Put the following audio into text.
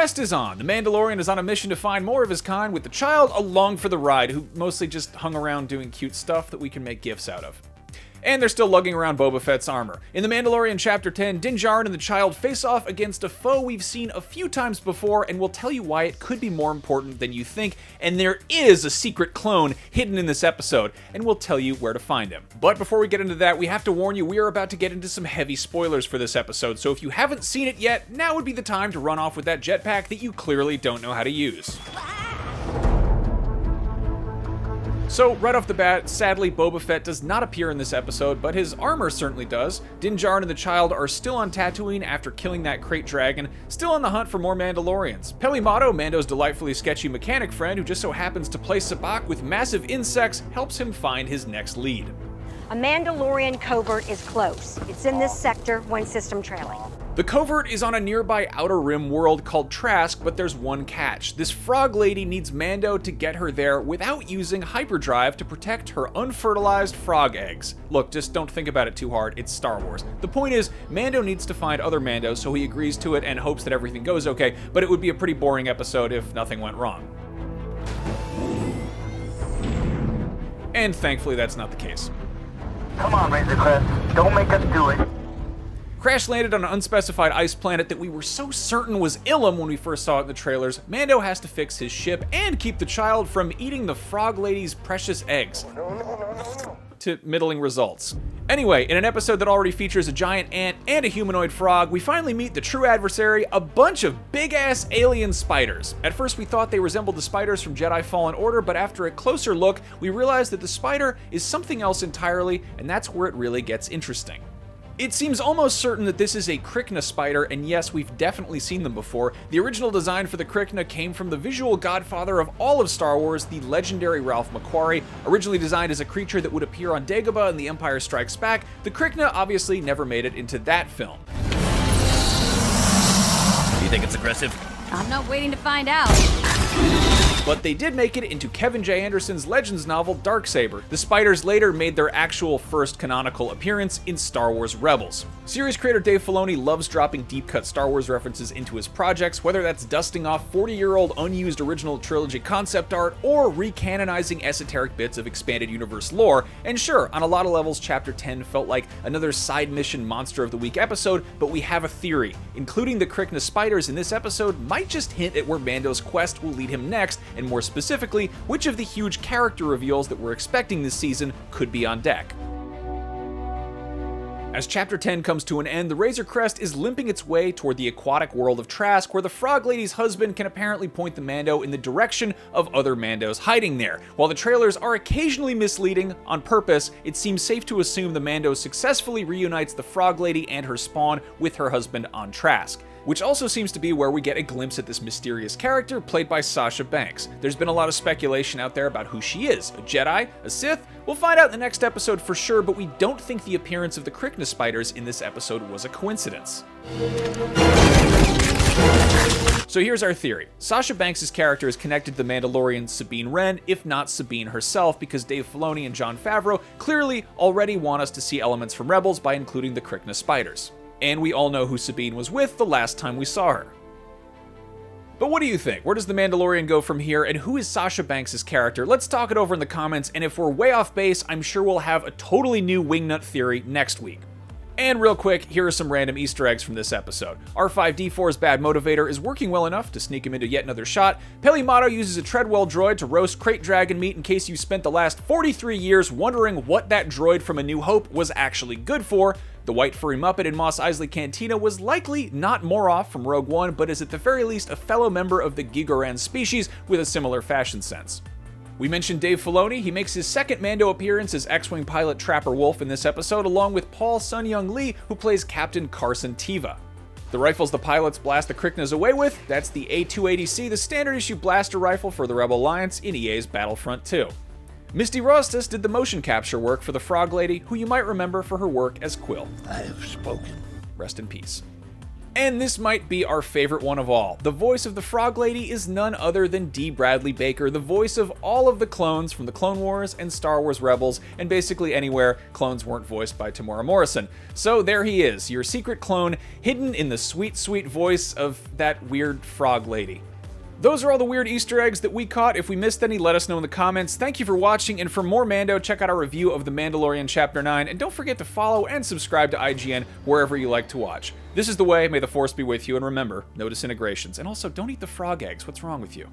quest is on. The Mandalorian is on a mission to find more of his kind with the child along for the ride, who mostly just hung around doing cute stuff that we can make gifs out of. And they're still lugging around Boba Fett's armor. In The Mandalorian Chapter 10, Din Djarin and the child face off against a foe we've seen a few times before, and we'll tell you why it could be more important than you think, and there is a secret clone hidden in this episode, and we'll tell you where to find him. But before we get into that, we have to warn you we are about to get into some heavy spoilers for this episode, so if you haven't seen it yet, now would be the time to run off with that jetpack that you clearly don't know how to use. So, right off the bat, sadly, Boba Fett does not appear in this episode, but his armor certainly does. Din Djarin and the child are still on Tatooine after killing that crate dragon, still on the hunt for more Mandalorians. Mando, Mando's delightfully sketchy mechanic friend who just so happens to play sabacc with massive insects, helps him find his next lead. A Mandalorian covert is close. It's in this sector, one system trailing. The covert is on a nearby Outer Rim world called Trask, but there's one catch. This frog lady needs Mando to get her there without using hyperdrive to protect her unfertilized frog eggs. Look, just don't think about it too hard, it's Star Wars. The point is, Mando needs to find other Mandos, so he agrees to it and hopes that everything goes okay, but it would be a pretty boring episode if nothing went wrong. And thankfully that's not the case. Come on, Razor Crest, don't make us do it. Crash landed on an unspecified ice planet that we were so certain was Ilum when we first saw it in the trailers. Mando has to fix his ship and keep the child from eating the frog lady's precious eggs. No. To middling results. Anyway, in an episode that already features a giant ant and a humanoid frog, we finally meet the true adversary, a bunch of big-ass alien spiders. At first we thought they resembled the spiders from Jedi Fallen Order, but after a closer look, we realized that the spider is something else entirely, and that's where it really gets interesting. It seems almost certain that this is a Krykna spider, and yes, we've definitely seen them before. The original design for the Krykna came from the visual godfather of all of Star Wars, the legendary Ralph McQuarrie. Originally designed as a creature that would appear on Dagobah in The Empire Strikes Back, the Krykna obviously never made it into that film. Do you think it's aggressive? I'm not waiting to find out. But they did make it into Kevin J. Anderson's Legends novel Darksaber. The spiders later made their actual first canonical appearance in Star Wars Rebels. Series creator Dave Filoni loves dropping deep-cut Star Wars references into his projects, whether that's dusting off 40-year-old unused original trilogy concept art or recanonizing esoteric bits of expanded universe lore. And sure, on a lot of levels, Chapter 10 felt like another side mission Monster of the Week episode, but we have a theory. Including the Krykna spiders in this episode might just hint at where Mando's quest will lead him next, and more specifically, which of the huge character reveals that we're expecting this season could be on deck. As Chapter 10 comes to an end, the Razor Crest is limping its way toward the aquatic world of Trask, where the Frog Lady's husband can apparently point the Mando in the direction of other Mandos hiding there. While the trailers are occasionally misleading on purpose, it seems safe to assume the Mando successfully reunites the Frog Lady and her spawn with her husband on Trask. Which also seems to be where we get a glimpse at this mysterious character played by Sasha Banks. There's been a lot of speculation out there about who she is. A Jedi? A Sith? We'll find out in the next episode for sure, but we don't think the appearance of the Krykna spiders in this episode was a coincidence. So here's our theory. Sasha Banks' character is connected to the Mandalorian Sabine Wren, if not Sabine herself, because Dave Filoni and Jon Favreau clearly already want us to see elements from Rebels by including the Krykna spiders. And we all know who Sabine was with the last time we saw her. But what do you think? Where does the Mandalorian go from here, and who is Sasha Banks' character? Let's talk it over in the comments, and if we're way off base, I'm sure we'll have a totally new wingnut theory next week. And real quick, here are some random Easter eggs from this episode. R5-D4's bad motivator is working well enough to sneak him into yet another shot. Mando uses a Treadwell droid to roast crate dragon meat in case you spent the last 43 years wondering what that droid from A New Hope was actually good for. The white furry Muppet in Mos Eisley Cantina was likely not more off from Rogue One, but is at the very least a fellow member of the Gigoran species with a similar fashion sense. We mentioned Dave Filoni. He makes his second Mando appearance as X-Wing pilot Trapper Wolf in this episode, along with Paul Sun-Young Lee, who plays Captain Carson Teva. The rifles the pilots blast the Kryknas away with, that's the A280C, the standard issue blaster rifle for the Rebel Alliance in EA's Battlefront 2. Misty Rostas did the motion capture work for the Frog Lady, who you might remember for her work as Quill. I have spoken. Rest in peace. And this might be our favorite one of all. The voice of the Frog Lady is none other than D. Bradley Baker, the voice of all of the clones from the Clone Wars and Star Wars Rebels, and basically anywhere clones weren't voiced by Tamora Morrison. So there he is, your secret clone, hidden in the sweet, sweet voice of that weird Frog Lady. Those are all the weird Easter eggs that we caught. If we missed any, let us know in the comments. Thank you for watching, and for more Mando, check out our review of The Mandalorian Chapter 9, and don't forget to follow and subscribe to IGN wherever you like to watch. This is the way, may the Force be with you, and remember, no disintegrations. And also, don't eat the frog eggs, what's wrong with you?